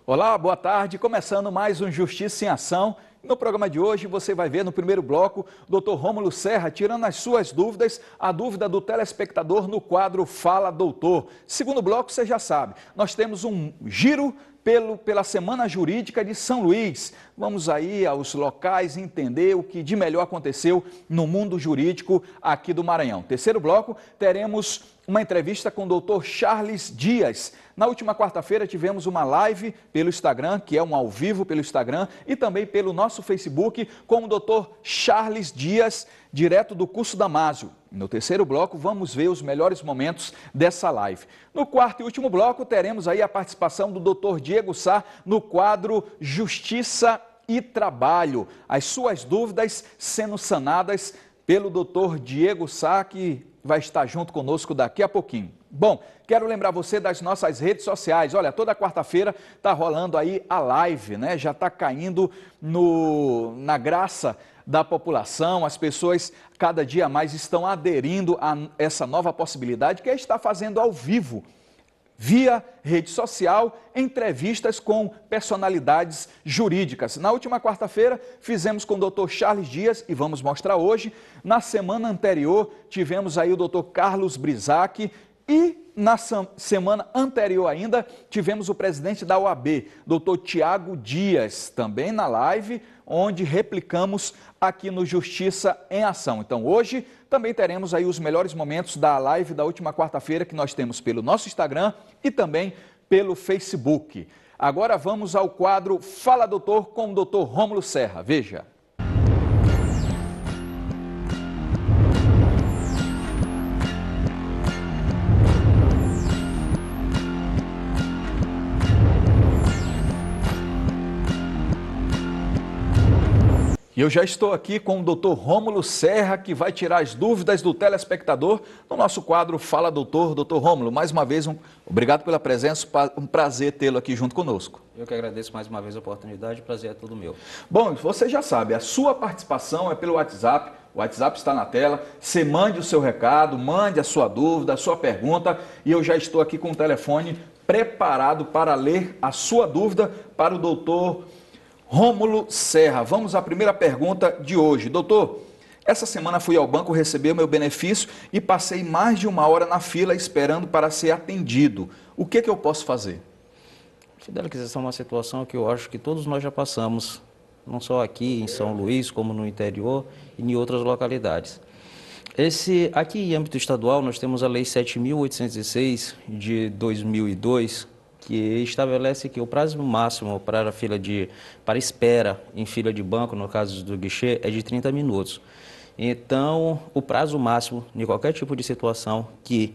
Olá, boa tarde. Começando mais um Justiça em Ação. No programa de hoje você vai ver no primeiro bloco o Dr. Rômulo Serra tirando as suas dúvidas, a dúvida do telespectador no quadro Fala Doutor. Segundo bloco, você já sabe, nós temos um giro pela Semana Jurídica de São Luís. Vamos aí aos locais entender o que de melhor aconteceu no mundo jurídico aqui do Maranhão. Terceiro bloco, teremos uma entrevista com o Dr. Charles Dias. Na última quarta-feira tivemos uma live pelo Instagram, que é um ao vivo pelo Instagram, e também pelo nosso Facebook com o Dr. Charles Dias, direto do curso Damásio. No terceiro bloco, vamos ver os melhores momentos dessa live. No quarto e último bloco, teremos aí a participação do Dr. Diego Sá no quadro Justiça e Trabalho. As suas dúvidas sendo sanadas pelo Dr. Diego Sá, que vai estar junto conosco daqui a pouquinho. Bom, quero lembrar você das nossas redes sociais. Olha, toda quarta-feira está rolando aí a live, né? Já está caindo na graça da população, as pessoas cada dia mais estão aderindo a essa nova possibilidade que é estar fazendo ao vivo, via rede social, entrevistas com personalidades jurídicas. Na última quarta-feira fizemos com o Dr. Charles Dias e vamos mostrar hoje. Na semana anterior tivemos aí o Dr. Carlos Brisac e na semana anterior ainda tivemos o presidente da OAB, Dr. Tiago Dias, também na live, onde replicamos aqui no Justiça em Ação. Então hoje também teremos aí os melhores momentos da live da última quarta-feira que nós temos pelo nosso Instagram e também pelo Facebook. Agora vamos ao quadro Fala Doutor com o Dr. Rômulo Serra. Veja. E eu já estou aqui com o Dr. Rômulo Serra, que vai tirar as dúvidas do telespectador no nosso quadro Fala Doutor. Dr. Rômulo, mais uma vez, obrigado pela presença, um prazer tê-lo aqui junto conosco. Eu que agradeço mais uma vez a oportunidade, o prazer é todo meu. Bom, você já sabe, a sua participação é pelo WhatsApp, o WhatsApp está na tela, você mande o seu recado, mande a sua dúvida, a sua pergunta, e eu já estou aqui com o telefone preparado para ler a sua dúvida para o doutor Rômulo Serra. Vamos à primeira pergunta de hoje. Doutor, essa semana fui ao banco receber o meu benefício e passei mais de 1 hora na fila esperando para ser atendido. O que eu posso fazer? Fidelização é uma situação que eu acho que todos nós já passamos, não só aqui em São Luís, como no interior e em outras localidades. Aqui em âmbito estadual, nós temos a Lei 7.806 de 2002, que estabelece que o prazo máximo para espera em fila de banco, no caso do guichê, é de 30 minutos. Então, o prazo máximo de qualquer tipo de situação que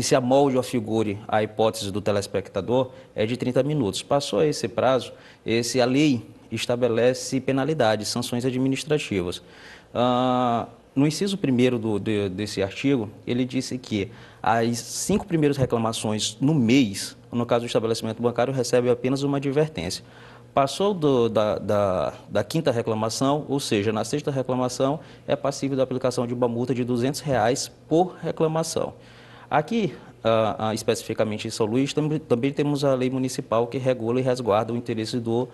se amolde ou afigure a hipótese do telespectador é de 30 minutos. Passou esse prazo, a lei estabelece penalidades, sanções administrativas. No inciso 1º desse artigo, ele disse que as 5 primeiras reclamações no mês, no caso do estabelecimento bancário, recebe apenas uma advertência. Passou da 5ª reclamação, ou seja, na 6ª reclamação, é passível da aplicação de uma multa de R$ 200 por reclamação. Aqui, especificamente em São Luís, também temos a lei municipal que regula e resguarda o interesse do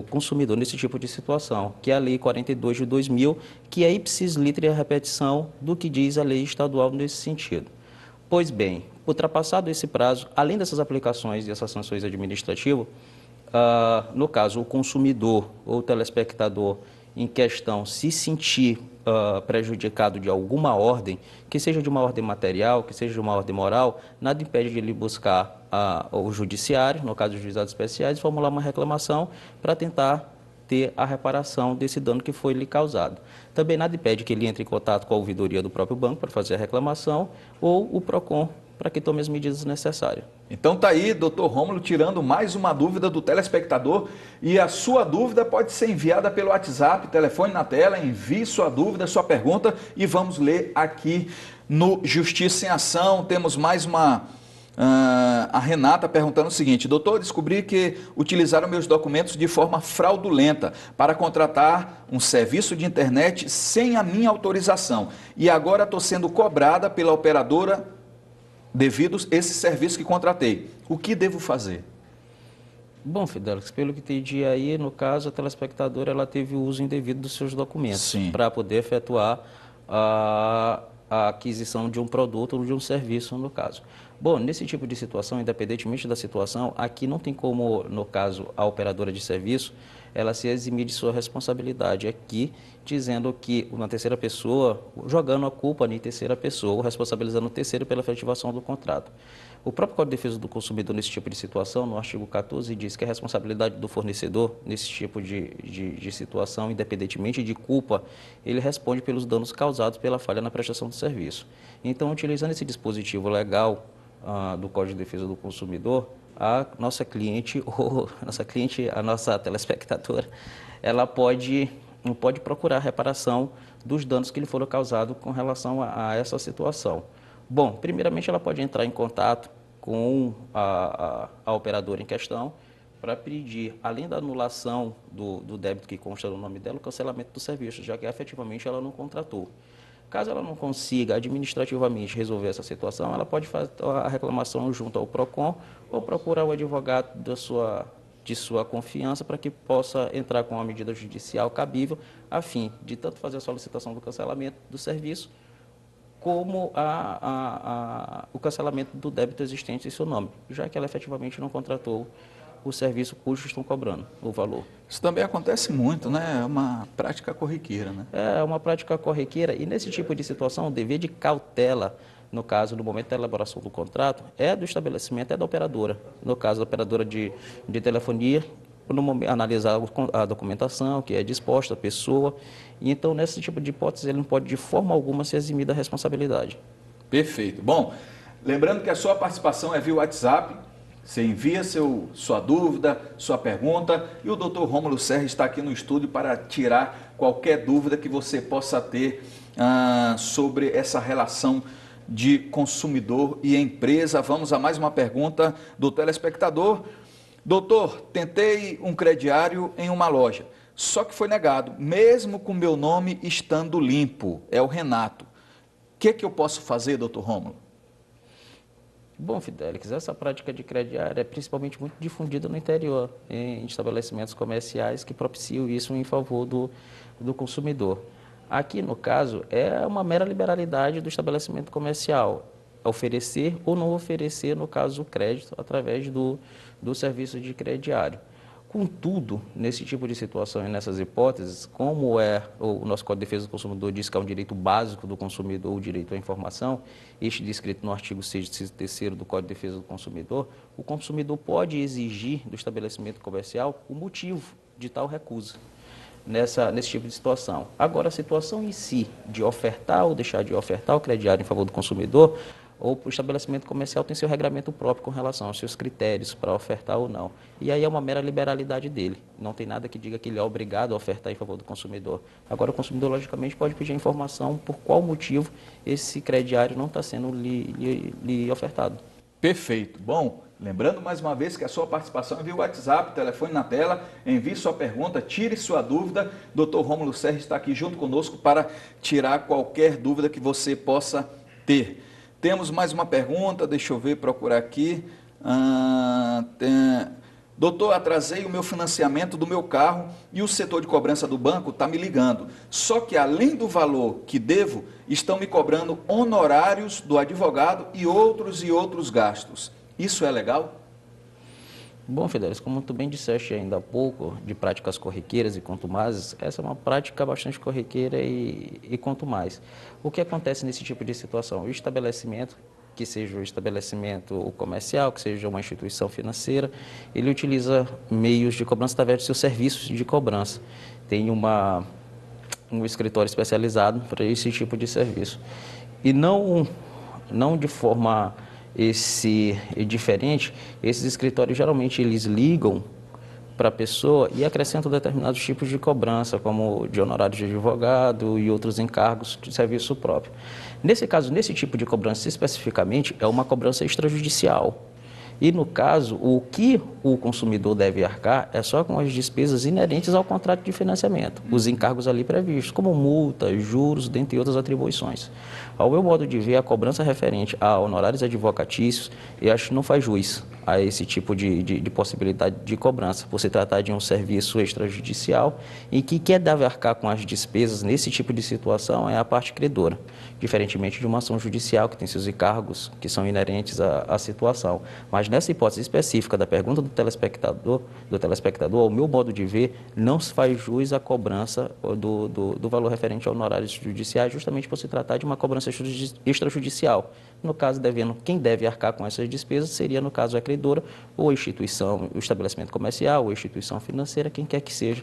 consumidor nesse tipo de situação, que é a Lei 42 de 2000, que é ipsis litera a repetição do que diz a lei estadual nesse sentido. Pois bem, ultrapassado esse prazo, além dessas aplicações e essas sanções administrativas, no caso, o consumidor ou o telespectador em questão se sentir prejudicado de alguma ordem, que seja de uma ordem material, que seja de uma ordem moral, nada impede de ele buscar o judiciário, no caso dos juizados especiais, e formular uma reclamação para tentar ter a reparação desse dano que foi lhe causado. Também nada impede que ele entre em contato com a ouvidoria do próprio banco para fazer a reclamação ou o PROCON para que tome as medidas necessárias. Então tá aí, doutor Rômulo, tirando mais uma dúvida do telespectador, e a sua dúvida pode ser enviada pelo WhatsApp, telefone na tela, envie sua dúvida, sua pergunta e vamos ler aqui no Justiça em Ação. Temos mais uma... a Renata perguntando o seguinte: doutor, descobri que utilizaram meus documentos de forma fraudulenta para contratar um serviço de internet sem a minha autorização e agora estou sendo cobrada pela operadora devido a esse serviço que contratei. O que devo fazer? Bom, Fidelix, pelo que entendi aí, no caso, a telespectadora ela teve o uso indevido dos seus documentos para poder efetuar a aquisição de um produto ou de um serviço, no caso. Bom, nesse tipo de situação, independentemente da situação, aqui não tem como, no caso, a operadora de serviço, ela se eximir de sua responsabilidade aqui, dizendo que uma terceira pessoa, jogando a culpa em terceira pessoa, responsabilizando o terceiro pela efetivação do contrato. O próprio Código de Defesa do Consumidor, nesse tipo de situação, no artigo 14, diz que a responsabilidade do fornecedor, nesse tipo de situação, independentemente de culpa, ele responde pelos danos causados pela falha na prestação do serviço. Então, utilizando esse dispositivo legal do Código de Defesa do Consumidor, a nossa cliente, a nossa telespectadora, ela pode procurar reparação dos danos que lhe foram causados com relação a essa situação. Bom, primeiramente ela pode entrar em contato com a operadora em questão para pedir, além da anulação do débito que consta no nome dela, o cancelamento do serviço, já que efetivamente ela não contratou. Caso ela não consiga administrativamente resolver essa situação, ela pode fazer a reclamação junto ao PROCON ou procurar o advogado de sua confiança para que possa entrar com uma medida judicial cabível, a fim de tanto fazer a solicitação do cancelamento do serviço, como o cancelamento do débito existente em seu nome, já que ela efetivamente não contratou o serviço cujo estão cobrando o valor. Isso também acontece muito, né? É uma prática corriqueira, né? É uma prática corriqueira e nesse tipo de situação o dever de cautela, no caso, no momento da elaboração do contrato, é do estabelecimento, é da operadora. No caso da operadora de telefonia, no momento, analisar a documentação que é disposta, a pessoa. E então, nesse tipo de hipótese, ele não pode de forma alguma se eximir da responsabilidade. Perfeito. Bom, lembrando que a sua participação é via WhatsApp. Você envia sua dúvida, sua pergunta e o Dr. Rômulo Serra está aqui no estúdio para tirar qualquer dúvida que você possa ter sobre essa relação de consumidor e empresa. Vamos a mais uma pergunta do telespectador. Doutor, tentei um crediário em uma loja, só que foi negado, mesmo com meu nome estando limpo. É o Renato. O que eu posso fazer, doutor Rômulo? Bom, Fidelix, essa prática de crediário é principalmente muito difundida no interior, em estabelecimentos comerciais que propiciam isso em favor do consumidor. Aqui, no caso, é uma mera liberalidade do estabelecimento comercial, oferecer ou não oferecer, no caso, o crédito através do serviço de crediário. Contudo, nesse tipo de situação e nessas hipóteses, como o nosso Código de Defesa do Consumidor diz que é um direito básico do consumidor, o direito à informação, este descrito no artigo 6º do Código de Defesa do Consumidor, o consumidor pode exigir do estabelecimento comercial o motivo de tal recusa nesse tipo de situação. Agora, a situação em si de ofertar ou deixar de ofertar o crediário em favor do consumidor, ou o estabelecimento comercial tem seu regramento próprio com relação aos seus critérios para ofertar ou não. E aí é uma mera liberalidade dele. Não tem nada que diga que ele é obrigado a ofertar em favor do consumidor. Agora, o consumidor, logicamente, pode pedir informação por qual motivo esse crediário não está sendo lhe ofertado. Perfeito. Bom, lembrando mais uma vez que a sua participação é via WhatsApp, telefone na tela, envie sua pergunta, tire sua dúvida. Dr. Rômulo Serra está aqui junto conosco para tirar qualquer dúvida que você possa ter. Temos mais uma pergunta, deixa eu ver, procurar aqui. Doutor, atrasei o meu financiamento do meu carro e o setor de cobrança do banco está me ligando. Só que além do valor que devo, estão me cobrando honorários do advogado e outros gastos. Isso é legal? Bom, Fidelis, como tu bem disseste ainda há pouco, de práticas corriqueiras e contumazes, essa é uma prática bastante corriqueira e contumaz. O que acontece nesse tipo de situação? O estabelecimento, que seja o estabelecimento comercial, que seja uma instituição financeira, ele utiliza meios de cobrança através de seus serviços de cobrança. Tem um escritório especializado para esse tipo de serviço. E não de forma diferente, esses escritórios geralmente eles ligam para a pessoa e acrescentam determinados tipos de cobrança, como de honorários de advogado e outros encargos de serviço próprio. Nesse caso, nesse tipo de cobrança especificamente, é uma cobrança extrajudicial. E, no caso, o que o consumidor deve arcar é só com as despesas inerentes ao contrato de financiamento, os encargos ali previstos, como multas, juros, dentre outras atribuições. Ao meu modo de ver, a cobrança referente a honorários advocatícios, eu acho que não faz jus a esse tipo de possibilidade de cobrança, por se tratar de um serviço extrajudicial em que quem deve arcar com as despesas nesse tipo de situação é a parte credora, diferentemente de uma ação judicial que tem seus encargos que são inerentes à situação. Mas nessa hipótese específica da pergunta do telespectador, ao meu modo de ver, não se faz jus à cobrança do valor referente a honorários judiciais, justamente por se tratar de uma cobrança extrajudicial. No caso, quem deve arcar com essas despesas seria, no caso, a credora ou a instituição, o estabelecimento comercial ou a instituição financeira, quem quer que seja,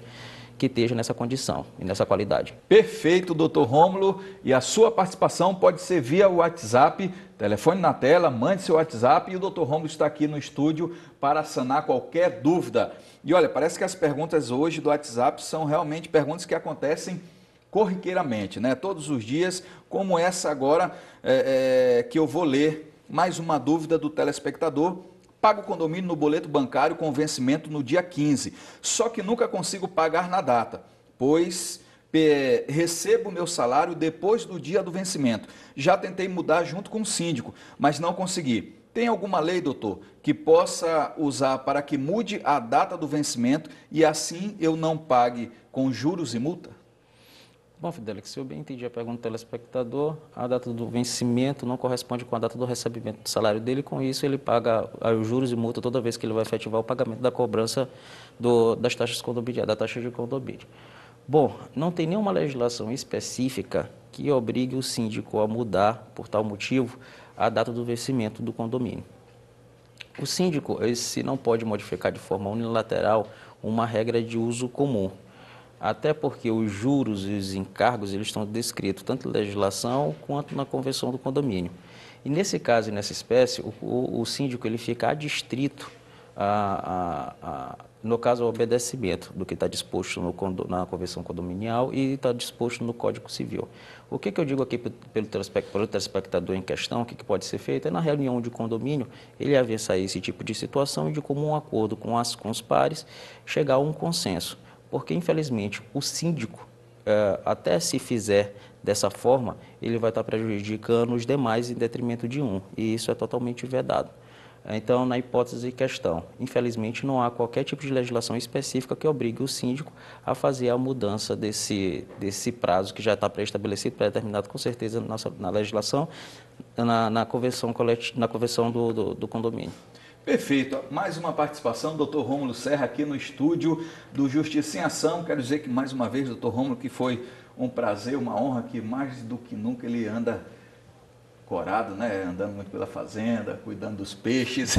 que esteja nessa condição e nessa qualidade. Perfeito, doutor Rômulo. E a sua participação pode ser via WhatsApp, telefone na tela, mande seu WhatsApp e o doutor Rômulo está aqui no estúdio para sanar qualquer dúvida. E olha, parece que as perguntas hoje do WhatsApp são realmente perguntas que acontecem corriqueiramente, né? Todos os dias, como essa agora que eu vou ler, mais uma dúvida do telespectador. Pago o condomínio no boleto bancário com vencimento no dia 15, só que nunca consigo pagar na data, pois recebo meu salário depois do dia do vencimento. Já tentei mudar junto com o síndico, mas não consegui. Tem alguma lei, doutor, que possa usar para que mude a data do vencimento e assim eu não pague com juros e multa? Bom, Fidelix, se eu bem entendi a pergunta do telespectador, a data do vencimento não corresponde com a data do recebimento do salário dele, com isso ele paga os juros e multa toda vez que ele vai efetivar o pagamento da cobrança das taxas condominiais, da taxa de condomínio. Bom, não tem nenhuma legislação específica que obrigue o síndico a mudar, por tal motivo, a data do vencimento do condomínio. O síndico se não pode modificar de forma unilateral uma regra de uso comum. Até porque os juros e os encargos eles estão descritos tanto na legislação quanto na convenção do condomínio. E nesse caso e nessa espécie, o síndico ele fica adstrito, no caso, ao obedecimento do que está disposto na convenção condominial e está disposto no Código Civil. O que eu digo aqui pelo telespectador em questão, o que pode ser feito, é na reunião de condomínio, ele avançar esse tipo de situação e de comum acordo com os pares, chegar a um consenso. Porque, infelizmente, o síndico, até se fizer dessa forma, ele vai estar prejudicando os demais em detrimento de um, e isso é totalmente vedado. Então, na hipótese em questão, infelizmente, não há qualquer tipo de legislação específica que obrigue o síndico a fazer a mudança desse prazo que já está pré-estabelecido, pré-determinado com certeza na legislação, na convenção do condomínio. Perfeito. Mais uma participação do Dr. Rômulo Serra aqui no estúdio do Justiça em Ação. Quero dizer que mais uma vez, Dr. Rômulo, que foi um prazer, uma honra, que mais do que nunca ele anda corado, né? Andando muito pela fazenda, cuidando dos peixes.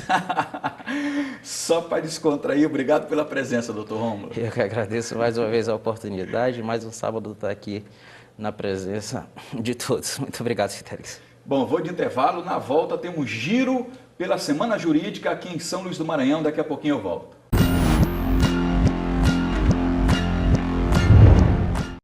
Só para descontrair. Obrigado pela presença, Dr. Rômulo. Eu que agradeço mais uma vez a oportunidade, mais um sábado estar aqui na presença de todos. Muito obrigado, Fidelix. Bom, vou de intervalo. Na volta temos giro pela Semana Jurídica aqui em São Luís do Maranhão. Daqui a pouquinho eu volto.